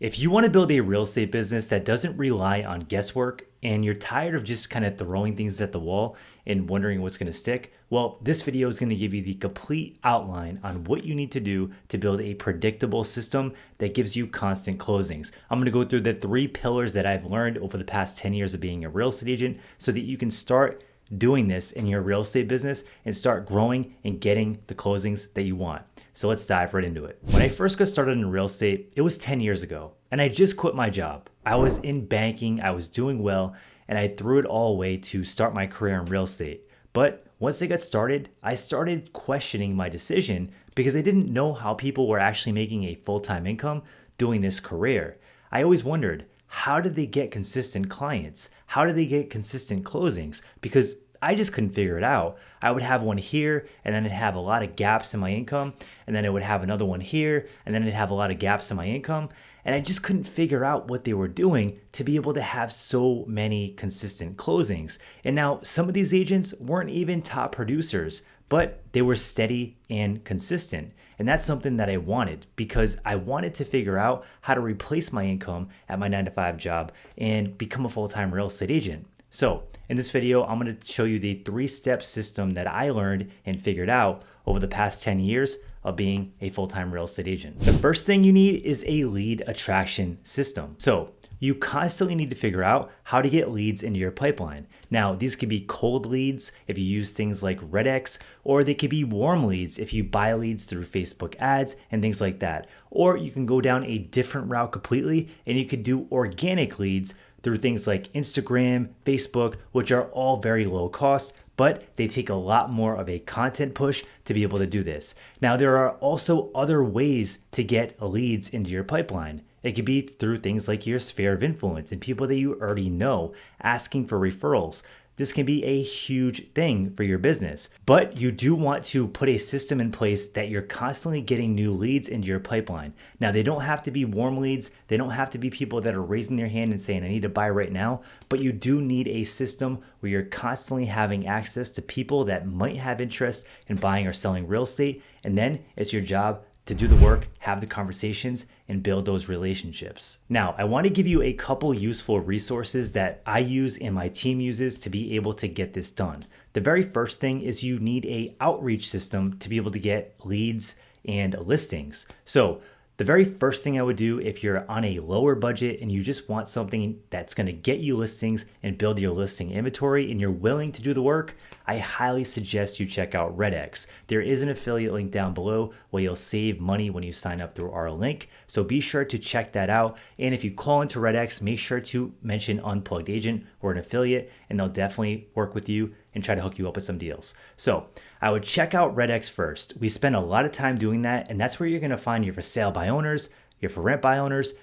If you want to build a real estate business that doesn't rely on guesswork and you're tired of just kind of throwing things at the wall and wondering what's going to stick, well, this video is going to give you the complete outline on what you need to do to build a predictable system that gives you constant closings. I'm going to go through the 3 pillars that I've learned over the past 10 years of being a real estate agent so that you can start doing this in your real estate business and start growing and getting the closings that you want. So let's dive right into it. When I first got started in real estate, it was 10 years ago, and I just quit my job. I was in banking, I was doing well, and I threw it all away to start my career in real estate. But once I got started, I started questioning my decision because I didn't know how people were actually making a full-time income doing this career. I always wondered, how did they get consistent clients? How did they get consistent closings? Because I just couldn't figure it out. I would have one here, and then I'd have a lot of gaps in my income, and then I would have another one here, and then I'd have a lot of gaps in my income, and I just couldn't figure out what they were doing to be able to have so many consistent closings. And now some of these agents weren't even top producers, but they were steady and consistent. And that's something that I wanted because I wanted to figure out how to replace my income at my 9-to-5 job and become a full-time real estate agent. So in this video, I'm going to show you the 3-step system that I learned and figured out over the past 10 years of being a full-time real estate agent. The first thing you need is a lead attraction system. So you constantly need to figure out how to get leads into your pipeline. Now, these could be cold leads if you use things like REDX, or they could be warm leads if you buy leads through Facebook ads and things like that. Or you can go down a different route completely and you could do organic leads through things like Instagram, Facebook, which are all very low cost, but they take a lot more of a content push to be able to do this. Now, there are also other ways to get leads into your pipeline. It could be through things like your sphere of influence and people that you already know asking for referrals. This can be a huge thing for your business, but you do want to put a system in place that you're constantly getting new leads into your pipeline. Now, they don't have to be warm leads. They don't have to be people that are raising their hand and saying, I need to buy right now, but you do need a system where you're constantly having access to people that might have interest in buying or selling real estate. And then it's your job to do the work, have the conversations, and build those relationships. Now, I want to give you a couple useful resources that I use and my team uses to be able to get this done. The very first thing is you need an outreach system to be able to get leads and listings. So the very first thing I would do if you're on a lower budget and you just want something that's going to get you listings and build your listing inventory and you're willing to do the work, I highly suggest you check out REDX. There is an affiliate link down below where you'll save money when you sign up through our link. So be sure to check that out. And if you call into REDX, make sure to mention Unplugged Agent or an affiliate, and they'll definitely work with you and try to hook you up with some deals. So I would check out REDX first. We spend a lot of time doing that, and that's where you're gonna find your for sale by owners, your for rent by owners,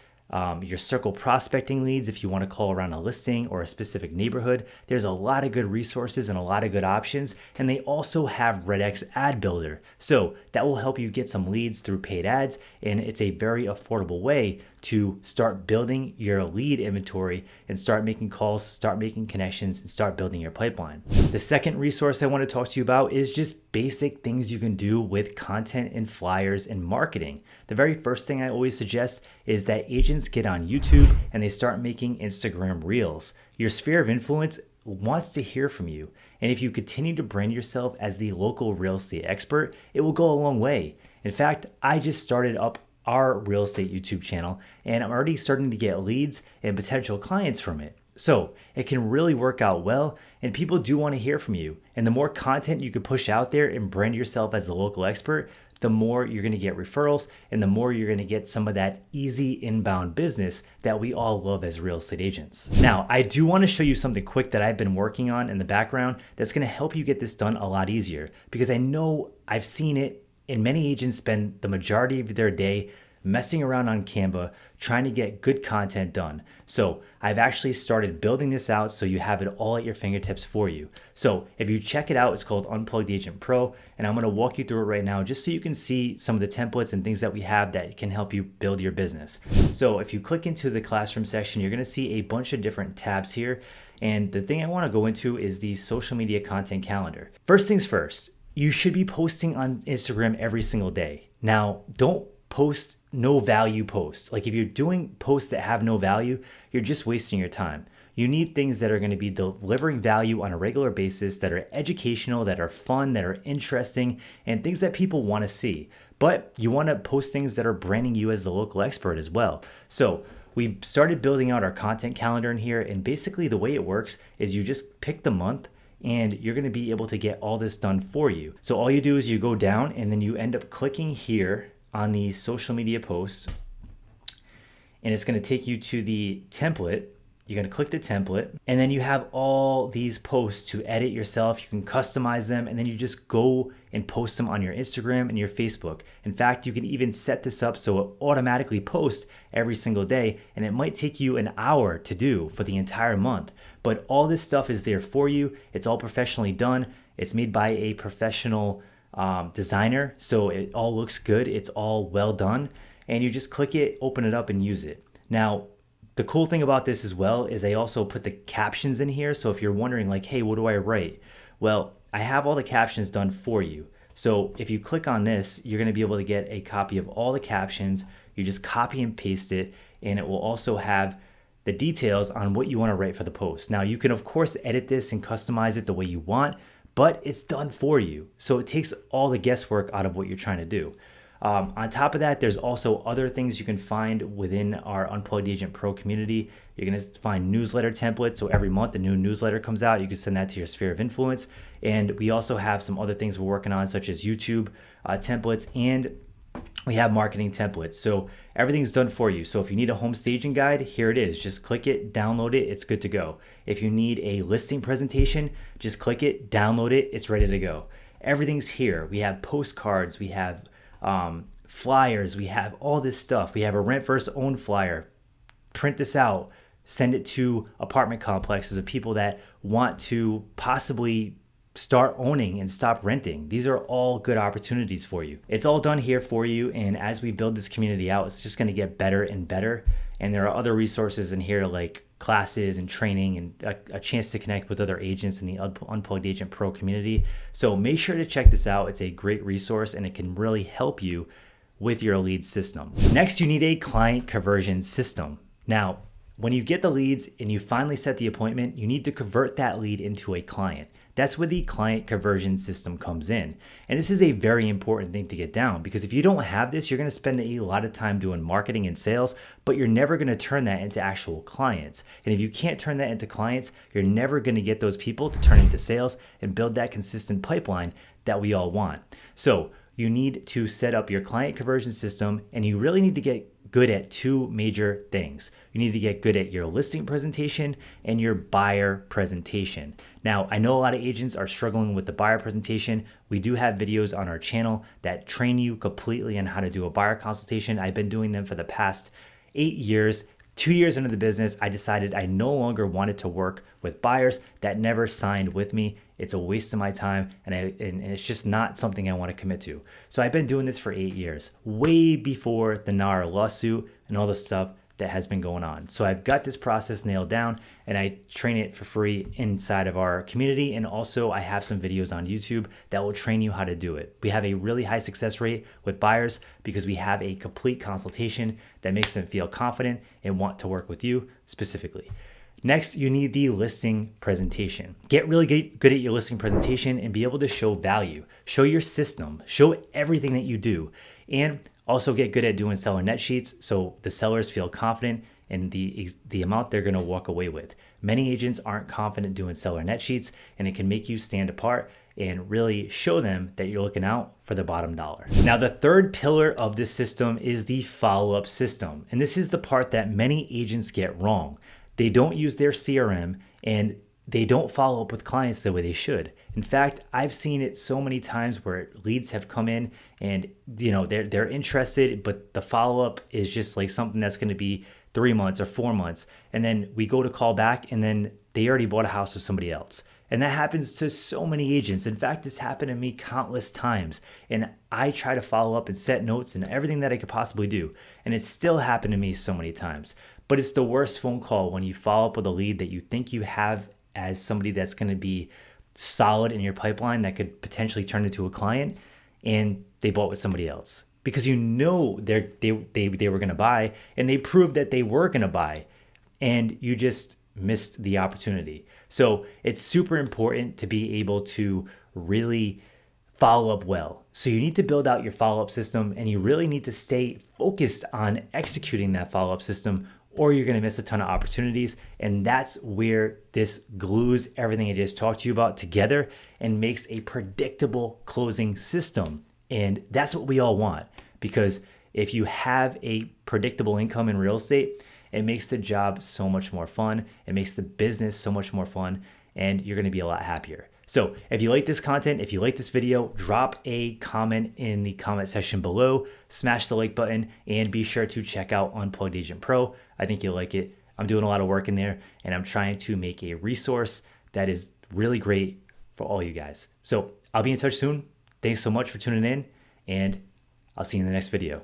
your circle prospecting leads if you want to call around a listing or a specific neighborhood. There's a lot of good resources and a lot of good options, and they also have REDX Ad Builder. So that will help you get some leads through paid ads, and it's a very affordable way to start building your lead inventory and start making calls, start making connections, and start building your pipeline. The second resource I want to talk to you about is just basic things you can do with content and flyers and marketing. The very first thing I always suggest is that agents get on YouTube and they start making Instagram Reels. Your sphere of influence wants to hear from you. And if you continue to brand yourself as the local real estate expert, it will go a long way. In fact, I just started up our real estate YouTube channel, and I'm already starting to get leads and potential clients from it. So it can really work out well, and people do want to hear from you. And the more content you can push out there and brand yourself as the local expert, the more you're going to get referrals and the more you're going to get some of that easy inbound business that we all love as real estate agents. Now, I do want to show you something quick that I've been working on in the background that's going to help you get this done a lot easier, because I know I've seen it. And many agents spend the majority of their day messing around on Canva, trying to get good content done. So I've actually started building this out so you have it all at your fingertips for you. So if you check it out, it's called Unplugged Agent Pro, and I'm gonna walk you through it right now just so you can see some of the templates and things that we have that can help you build your business. So if you click into the classroom section, you're gonna see a bunch of different tabs here. And the thing I wanna go into is the social media content calendar. First things first, you should be posting on Instagram every single day. Now, don't post no value posts. Like if you're doing posts that have no value, you're just wasting your time. You need things that are going to be delivering value on a regular basis, that are educational, that are fun, that are interesting, and things that people want to see. But you want to post things that are branding you as the local expert as well. So we started building out our content calendar in here, and basically the way it works is you just pick the month and you're going to be able to get all this done for you. So all you do is you go down and then you end up clicking here on the social media post, and it's going to take you to the template. You're going to click the template, and then you have all these posts to edit yourself. You can customize them, and then you just go and post them on your Instagram and your Facebook. In fact, you can even set this up so it automatically posts every single day, and it might take you an hour to do for the entire month. But all this stuff is there for you. It's all professionally done. It's made by a professional designer, so it all looks good. It's all well done, and you just click it, open it up, and use it. Now, the cool thing about this as well is I also put the captions in here. So if you're wondering like, hey, what do I write? Well, I have all the captions done for you. So if you click on this, you're going to be able to get a copy of all the captions. You just copy and paste it, and it will also have the details on what you want to write for the post. Now, you can of course edit this and customize it the way you want, but it's done for you. So it takes all the guesswork out of what you're trying to do. On top of that, there's also other things you can find within our Unplugged Agent Pro community. You're going to find newsletter templates. So every month a new newsletter comes out. You can send that to your sphere of influence. And we also have some other things we're working on, such as YouTube templates, and we have marketing templates. So everything's done for you. So if you need a home staging guide, here it is. Just click it, download it, it's good to go. If you need a listing presentation, just click it, download it, it's ready to go. Everything's here. We have postcards, we have flyers, we have all this stuff. We have a rent versus own flyer. Print this out, send it to apartment complexes of people that want to possibly start owning and stop renting. These are all good opportunities for you. It's all done here for you, and as we build this community out, it's just going to get better and better. And there are other resources in here like classes and training and a chance to connect with other agents in the Unplugged Agent Pro community. So make sure to check this out. It's a great resource, and it can really help you with your lead system. Next, you need a client conversion system. Now, when you get the leads and you finally set the appointment, you need to convert that lead into a client. That's where the client conversion system comes in. And this is a very important thing to get down, because if you don't have this, you're going to spend a lot of time doing marketing and sales, but you're never going to turn that into actual clients. And if you can't turn that into clients, you're never going to get those people to turn into sales and build that consistent pipeline that we all want. So you need to set up your client conversion system, and you really need to get good at two major things. You need to get good at your listing presentation and your buyer presentation. Now, I know a lot of agents are struggling with the buyer presentation. We do have videos on our channel that train you completely on how to do a buyer consultation. I've been doing them for the past 8 years. 2 years into the business, I decided I no longer wanted to work with buyers that never signed with me. It's a waste of my time, and it's just not something I want to commit to. So I've been doing this for 8 years, way before the NAR lawsuit and all the stuff that has been going on. So I've got this process nailed down, and I train it for free inside of our community. And also I have some videos on YouTube that will train you how to do it. We have a really high success rate with buyers because we have a complete consultation that makes them feel confident and want to work with you specifically. Next, you need the listing presentation. Get really good at your listing presentation and be able to show value, show your system, show everything that you do, and also get good at doing seller net sheets so the sellers feel confident in the amount they're going to walk away with. Many agents aren't confident doing seller net sheets, and it can make you stand apart and really show them that you're looking out for the bottom dollar. Now, the third pillar of this system is the follow-up system. And this is the part that many agents get wrong. They don't use their CRM, and they don't follow up with clients the way they should. In fact, I've seen it so many times where leads have come in and they're interested, but the follow-up is just like something that's going to be 3 months or 4 months. And then we go to call back, and then they already bought a house with somebody else. And that happens to so many agents. In fact, it's happened to me countless times. And I try to follow up and set notes and everything that I could possibly do. And it's still happened to me so many times. But it's the worst phone call when you follow up with a lead that you think you have as somebody that's going to be solid in your pipeline that could potentially turn into a client, and they bought with somebody else. because you know they were going to buy, and they proved that they were going to buy, and you just missed the opportunity. So it's super important to be able to really follow up well. So you need to build out your follow-up system, and you really need to stay focused on executing that follow-up system, or you're going to miss a ton of opportunities. And that's where this glues everything I just talked to you about together and makes a predictable closing system. And that's what we all want, because if you have a predictable income in real estate, it makes the job so much more fun. It makes the business so much more fun, and you're going to be a lot happier. So if you like this content, if you like this video, drop a comment in the comment section below, smash the like button, and be sure to check out Unplugged Agent Pro. I think you'll like it. I'm doing a lot of work in there, and I'm trying to make a resource that is really great for all you guys. So I'll be in touch soon. Thanks so much for tuning in, and I'll see you in the next video.